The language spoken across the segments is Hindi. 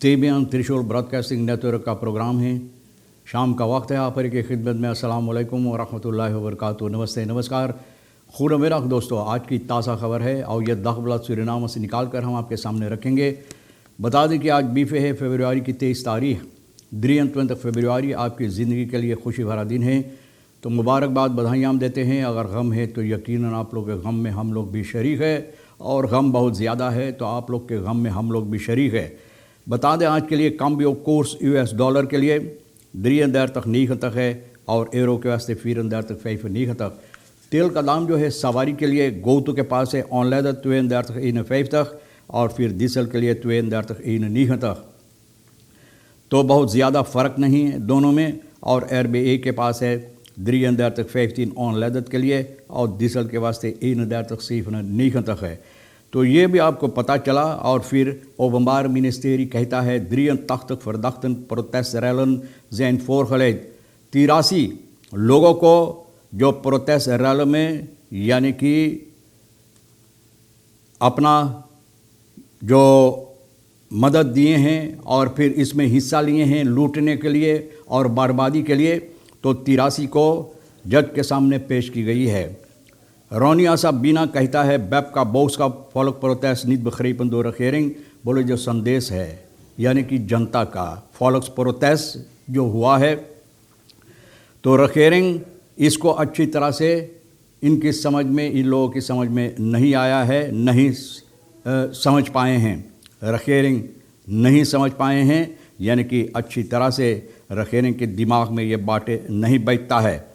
तेबियान त्रिशूल ब्रॉडकास्टिंग नेटवर्क का प्रोग्राम है। शाम का वक्त है। आप की खिदमत में अस्सलाम वालेकुम व रहमतुल्लाहि व बरकातुहू। नमस्ते, नमस्कार, खुद मेरा दोस्तों। आज की ताज़ा खबर है और यह दखबलत सूरीनाम से निकाल कर हम आपके सामने रखेंगे। बता दें कि आज बीफे है फरवरी की 23 तारीख 23 फरवरी आपकी ज़िंदगी के लिए खुशी भरा दिन है। तो मुबारकबाद, बधाई हम देते हैं। अगर गम है तो यकीनन आप लोग के गम में हम लोग भी शरीक है, और गम बहुत ज़्यादा है तो आप लोग के गम में हम लोग भी शरीक है। बता दें आज के लिए कम्बियो कोर्स US डॉलर के लिए 3 तक 9 तक है, और एरो के वास्ते 4 तक 5 तक। तेल का दाम जो है सवारी के लिए गोतु के पास है ऑनलाइन 2 तक 5 तक, और फिर डीजल के लिए 2 तक 9 तक। तो बहुत ज़्यादा फ़र्क नहीं है दोनों में। और RBA के पास है 3 तक 15 ऑनलाइन के लिए, और डीजल के वास्ते 1 तक 9 तक है। तो ये भी आपको पता चला। और फिर ओबंबार मिनिस्टेरी कहता है 3 तख्त verdachten protestrellen zijn voorgelegd। 83 लोगों को जो प्रोटेस्ट रैली में यानी कि अपना जो मदद दिए हैं और फिर इसमें हिस्सा लिए हैं लूटने के लिए और बर्बादी के लिए, तो 83 को जज के सामने पेश की गई है। रोनी आसा बीना कहता है बैप का बोस का फॉलोक प्रोटेस्ट नित बखरीपन दो रखेरिंग। बोले जो संदेश है यानी कि जनता का फॉलोक्स प्रोटेस्ट जो हुआ है, तो रखेरिंग इसको अच्छी तरह से इनकी समझ में, इन लोगों की समझ में नहीं आया है, नहीं समझ पाए हैं। रखेरिंग नहीं समझ पाए हैं यानी कि अच्छी तरह से रखेरिंग के दिमाग में ये बातें नहीं बैठता है।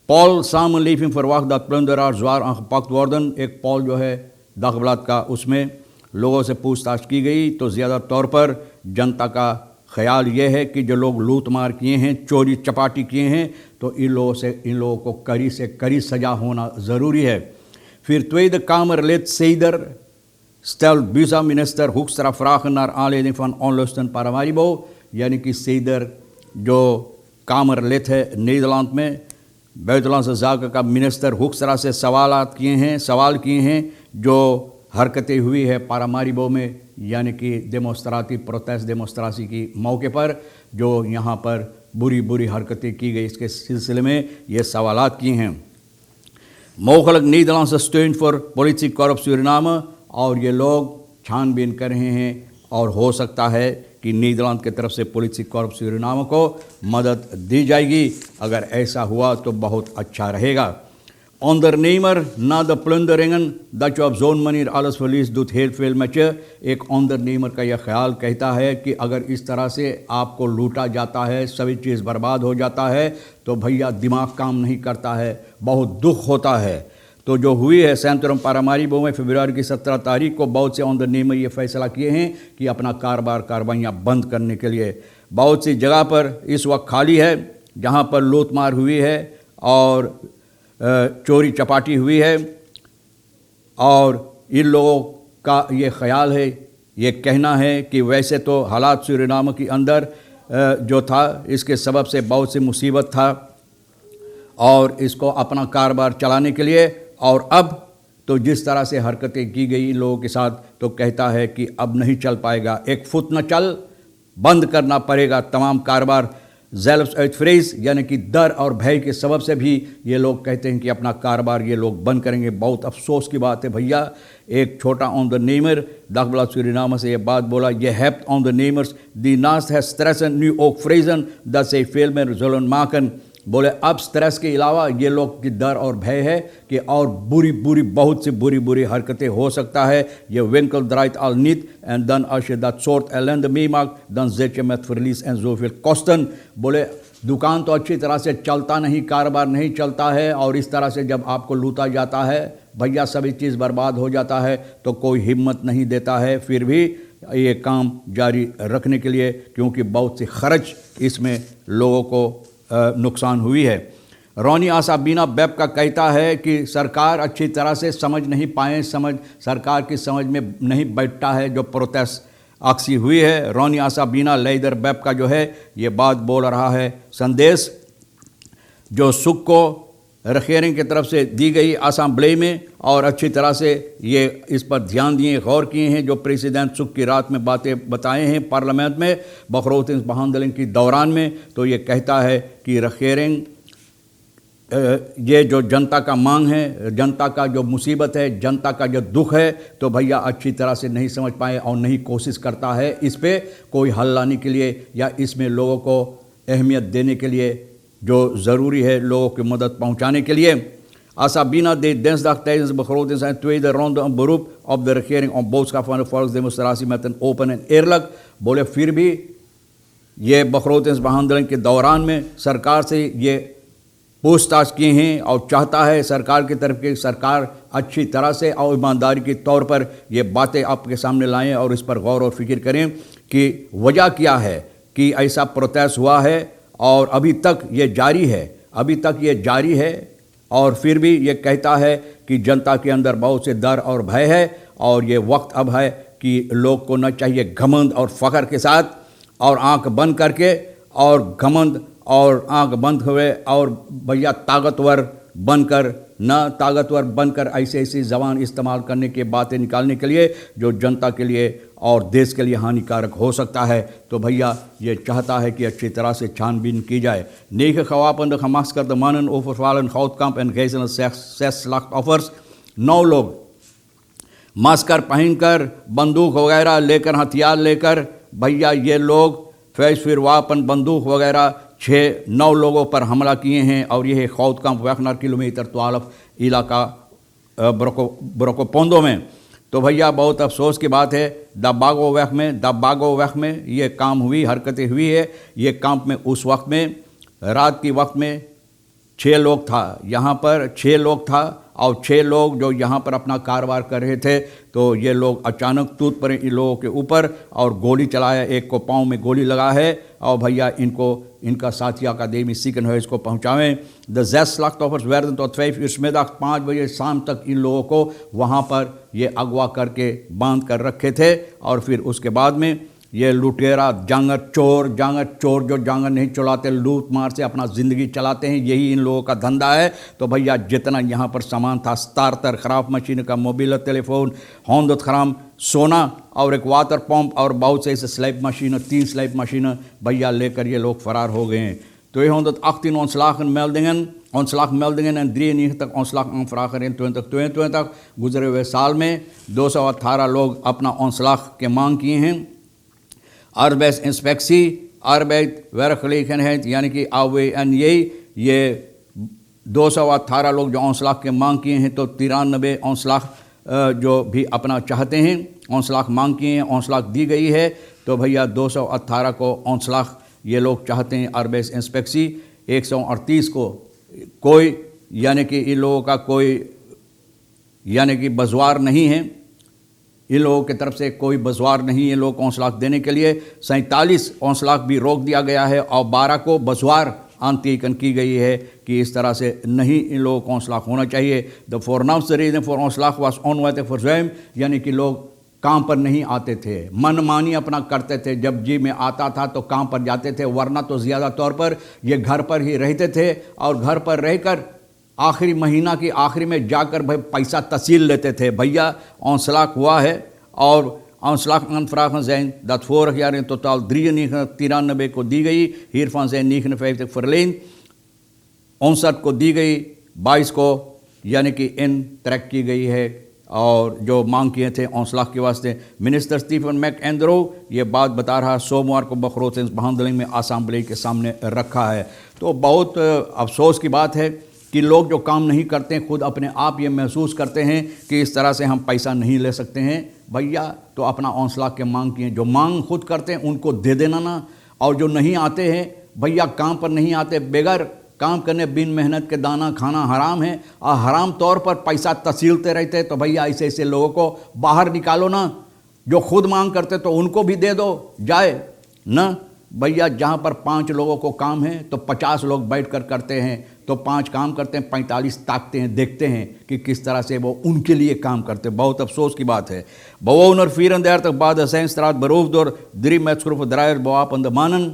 पॉल सामलीफिंग फरवाख द प्लंडरार ज्वार पक्त वार्डन, एक पॉल जो है दखबलात का, उसमें लोगों से पूछताछ की गई। तो ज़्यादा तौर पर जनता का ख्याल ये है कि जो लोग लूट मार किए हैं, चोरी चपाटी किए हैं, तो इन लोगों को कड़ी से कड़ी सज़ा होना ज़रूरी है। फिर Tweede Kamer lid Seder stelt buurtminister Hoekstra vragen naar aanleiding van onlusten Paramaribo, यानी कि सेदर जो कामर लिद है नीदरलैंड में, बुitenlandse zaken का मिनिस्टर हुक्सरा से सवाल किए हैं जो हरकतें हुई है पारामारिबो में, यानी कि प्रोटेस्ट डेमोस्ट्रेसी की मौके पर जो यहाँ पर बुरी बुरी हरकतें की गई, इसके सिलसिले में ये सवालात किए हैं। मोगलक नीदरलैंड स्टेन फॉर पॉलिटिक करप्ट सूरीनाम, और ये लोग छानबीन कर रहे हैं और हो सकता है कि नीदरलैंड की तरफ से पॉलिटिक करप्ट सूरीनाम को मदद दी जाएगी। अगर ऐसा हुआ तो बहुत अच्छा रहेगा। Ondernemer na de plunderingen dat je op zo'n manier alles verliest doet heel veel met je। एक ondernemer का यह ख्याल कहता है कि अगर इस तरह से आपको लूटा जाता है, सभी चीज़ बर्बाद हो जाता है, तो भैया दिमाग काम नहीं करता है, बहुत दुख होता है। तो जो हुई है सेंट्रम पारामारिबो में फरवरी की 17 तारीख को बहुत से ondernemer ये फैसला किए हैं कि अपना कार्रवाइयाँ बंद करने के लिए। बहुत सी जगह पर इस वक्त खाली है जहाँ पर लूटमार हुई है और चोरी चपाटी हुई है, और इन लोगों का ये ख्याल है, ये कहना है कि वैसे तो हालात सूरीनाम के अंदर जो था इसके सबब से बहुत सी मुसीबत था और इसको अपना कारोबार चलाने के लिए, और अब तो जिस तरह से हरकतें की गई इन लोगों के साथ, तो कहता है कि अब नहीं चल पाएगा, एक फुट न चल, बंद करना पड़ेगा तमाम कारोबार। ज़ेल्फ्स फ्रेज यानी कि डर और भय के सबब से भी ये लोग कहते हैं कि अपना कारोबार ये लोग बंद करेंगे। बहुत अफसोस की बात है भैया। एक छोटा ondernemer दखबलात सूरीनाम से ये बात बोला, ये hebt ondernemers die naast het stressen nu ook vrezen dat zij veel meer zullen maken। बोले अब स्ट्रेस के अलावा ये लोग की डर और भय है कि और बहुत सी बुरी हरकतें हो सकता है। ये winkel draait al niet en dan als je dat soort ellende meemaakt dan zit je met verlies en zoveel kosten। बोले दुकान तो अच्छी तरह से चलता नहीं, कारोबार नहीं चलता है, और इस तरह से जब आपको लूटा जाता है भैया, सभी चीज़ बर्बाद हो जाता है, तो कोई हिम्मत नहीं देता है फिर भी ये काम जारी रखने के लिए, क्योंकि बहुत सी खर्च इसमें लोगों को नुकसान हुई है। रोनी आसा बीना बैप का कहता है कि सरकार अच्छी तरह से समझ नहीं पाए, सरकार की समझ में नहीं बैठता है जो प्रोटेस्ट अक्सी हुई है। रोनी आसा बीना लेदर बैप का जो है ये बात बोल रहा है। संदेश जो सुख को रखेरिंग की तरफ से दी गई असेंबली में और अच्छी तरह से ये इस पर ध्यान दिए, गौर किए हैं। जो प्रेसिडेंट सुख की रात में बातें बताए हैं पार्लियामेंट में बखरोतिन बहादलिंग की दौरान में, तो ये कहता है कि रखेरिंग ये जो जनता का मांग है, जनता का जो मुसीबत है, जनता का जो दुख है, तो भैया अच्छी तरह से नहीं समझ पाए और नहीं कोशिश करता है इस पे कोई हल लाने के लिए या इसमें लोगों को अहमियत देने के लिए जो ज़रूरी है लोगों की मदद पहुंचाने के लिए। Asabina deed dinsdag tijdens de begroting zijn tweede ronde een beroep op de regering om boodschap van de volksdemonstratie met een open en eerlijk, बोले फिर भी ये बखरोतिंसबहादलिंग के दौरान में सरकार से ये पूछताछ किए हैं और चाहता है सरकार की तरफ की सरकार अच्छी तरह से और ईमानदारी के तौर पर ये बातें आपके सामने लाएं और इस पर गौर और फिक्र करें कि वजह क्या है कि ऐसा प्रोटेस्ट हुआ है और अभी तक ये जारी है और फिर भी ये कहता है कि जनता के अंदर बहुत से डर और भय है और ये वक्त अब है कि लोग को न चाहिए घमंड और फ़ख्र के साथ और आंख बंद करके और घमंड और आंख बंद हुए और भैया ताकतवर बनकर ऐसी ज़बान इस्तेमाल करने की बातें निकालने के लिए जो जनता के लिए और देश के लिए हानिकारक हो सकता है। तो भैया ये चाहता है कि अच्छी तरह से छानबीन की जाए। 9 gewapende gemaskerde mannen overvallen Goudkamp en gijzelen 6 slachtoffers। 9 लोग मास्कर पहनकर बंदूक वगैरह लेकर हथियार लेकर भैया ये लोग फिर वापन बंदूक वगैरह 9 लोगों पर हमला किए हैं और यह खौदकाम्प वैखनर किलोमीटर 12 इलाका ब्रोकोपोंडो में। तो भैया बहुत अफसोस की बात है दबागो वैख में ये काम हुई, हरकतें हुई है। ये काम में उस वक्त में रात की वक्त में 6 लोग था, यहाँ पर 6 लोग था और 6 लोग जो यहाँ पर अपना कारोबार कर रहे थे तो ये लोग अचानक टूट पड़े इन लोगों के ऊपर और गोली चलाया। एक को पाँव में गोली लगा है और भैया इनका साथी अकादमी ziekenhuis को पहुँचावें। द 6 slachtoffers werden tot 5 uur 's middags 5 बजे शाम तक इन लोगों को वहाँ पर ये अगवा करके बांध कर रखे थे और फिर उसके बाद में ये लुटेरा जांगर चोर जो जांगर नहीं चलाते, लूट मार से अपना ज़िंदगी चलाते हैं, यही इन लोगों का धंधा है। तो भैया जितना यहाँ पर सामान था स्टार्टर खराब मशीन का, मोबाइल टेलीफोन, 100 ग्राम सोना और एक वाटर पंप और बहुत से ऐसे स्लैब मशीन, 3 स्लैब मशीन भैया लेकर ये लोग फरार हो गए हैं। 218 ontslagmeldingen en 93 ontslagaanvragen in 2022। गुजरे हुए साल में 218 लोग अपना ontslag के मांग किए हैं। arbeidswerkgelegenheid यानी कि AWNJ ये 218 लोग जो ontslag के मांग किए हैं तो 93 ontslag जो भी अपना चाहते हैं ontslag मांग किए हैं, ontslag दी गई है। तो भैया 218 को ontslag ये लोग चाहते हैं। arbeidsinspectie 138 को कोई यानी कि इन लोगों का कोई यानी कि बजवार नहीं है, इन लोगों की तरफ से कोई बजवार नहीं है लोग ontslag देने के लिए। 47 ontslag भी रोक दिया गया है और 12 को बजवार आंतरिकन की गई है कि इस तरह से नहीं इन लोगों को ontslag होना चाहिए। The voornaamste reden voor ontslag was onwettig verzuim यानी कि लोग काम पर नहीं आते थे, मनमानी अपना करते थे, जब जी में आता था तो काम पर जाते थे, वरना तो ज़्यादा तौर पर ये घर पर ही रहते थे और घर पर रहकर आखिरी महीना की आखिरी में जाकर भाई पैसा तहसील लेते थे। भैया ontslag हुआ है और ontslagaanvragen zijn dat vorig jaar in totaal 93 को दी गई, hiervan zijn 59 verleend, 59 को दी गई, 22 को यानी कि इन ट्रैक की गई है और जो मांग किए थे ontslag के वास्ते। मिनिस्टर स्टीफन मैकएंड्रो ये बात बता रहा सोमवार को बखरोतिंसबहादलिंग में असेंबली के सामने रखा है। तो बहुत अफसोस की बात है कि लोग जो काम नहीं करते हैं खुद अपने आप ये महसूस करते हैं कि इस तरह से हम पैसा नहीं ले सकते हैं। भैया तो अपना ontslag के मांग किए, जो मांग खुद करते हैं उनको दे देना ना, और जो नहीं आते हैं भैया काम पर नहीं आते, बेगर काम करने बिन मेहनत के दाना खाना हराम है और हराम तौर पर पैसा तसीलते रहते हैं। तो भैया ऐसे लोगों को बाहर निकालो ना, जो खुद मांग करते तो उनको भी दे दो जाए ना। भैया जहाँ पर 5 लोगों को काम है तो 50 लोग बैठ कर करते हैं, तो 5 काम करते हैं, 45 ताकते हैं, देखते हैं कि किस तरह से वो उनके लिए काम करते हैं। बहुत अफसोस की बात है। Bewoner 34 Badesijnstraat beroofd door 3 met schroevendraaiers bewapende mannen।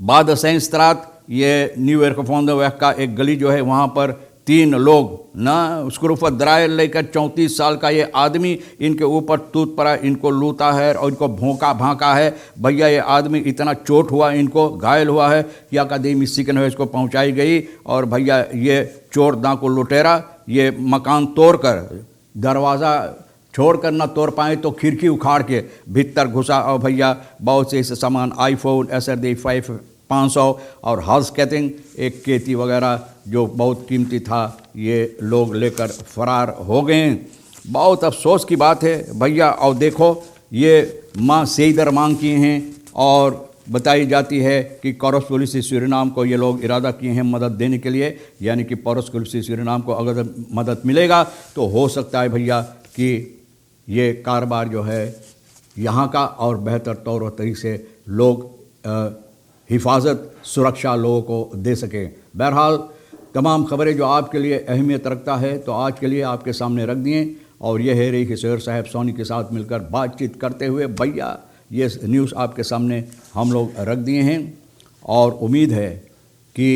Badesijnstraat ये न्यू एयरकफोंदवैक का एक गली जो है वहाँ पर 3 लोग ना उसको दरायर लेकर 34 साल का ये आदमी इनके ऊपर टूट पड़ा, इनको लूटा है और इनको भौंका भांका है। भैया ये आदमी इतना चोट हुआ, इनको घायल हुआ है कि अकादमी सिकन है इसको पहुंचाई गई। और भैया ये चोर डाकू लुटेरा ये मकान तोड़कर, दरवाज़ा छोड़कर ना तोड़ पाए तो खिड़की उखाड़ के भीतर घुसा और भैया बहुत से सामान आईफोन SRD 500 और हाउस कैटिंग एक केती वगैरह जो बहुत कीमती था ये लोग लेकर फरार हो गए। बहुत अफसोस की बात है भैया। और देखो ये माँ सेईदर मांग किए हैं और बताई जाती है कि कोरस पुलिस सूरीनाम को ये लोग इरादा किए हैं मदद देने के लिए, यानी कि कोरस पुलिस सूरीनाम को अगर मदद मिलेगा तो हो सकता है भैया कि ये कारोबार जो है यहाँ का और बेहतर तौर और तरीके से लोग हिफाजत सुरक्षा लोगों को दे सकें। बहरहाल तमाम खबरें जो आपके लिए अहमियत रखता है तो आज के लिए आपके सामने रख दिए। और यह है रही शहर साहब सोनी के साथ मिलकर बातचीत करते हुए भैया ये न्यूज़ आपके सामने हम लोग रख दिए हैं। और उम्मीद है कि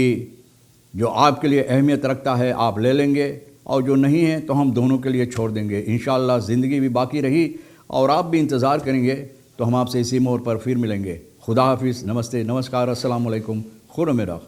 जो आपके लिए अहमियत रखता है आप ले लेंगे और जो नहीं है तो हम दोनों के लिए छोड़ देंगे। इंशाअल्लाह ज़िंदगी भी बाकी रही और आप भी इंतज़ार करेंगे तो हम आपसे इसी मोड़ पर फिर मिलेंगे। खुदा हाफिज़, नमस्ते, नमस्कार, अस्सलाम वालेकुम, खुदा मेरा।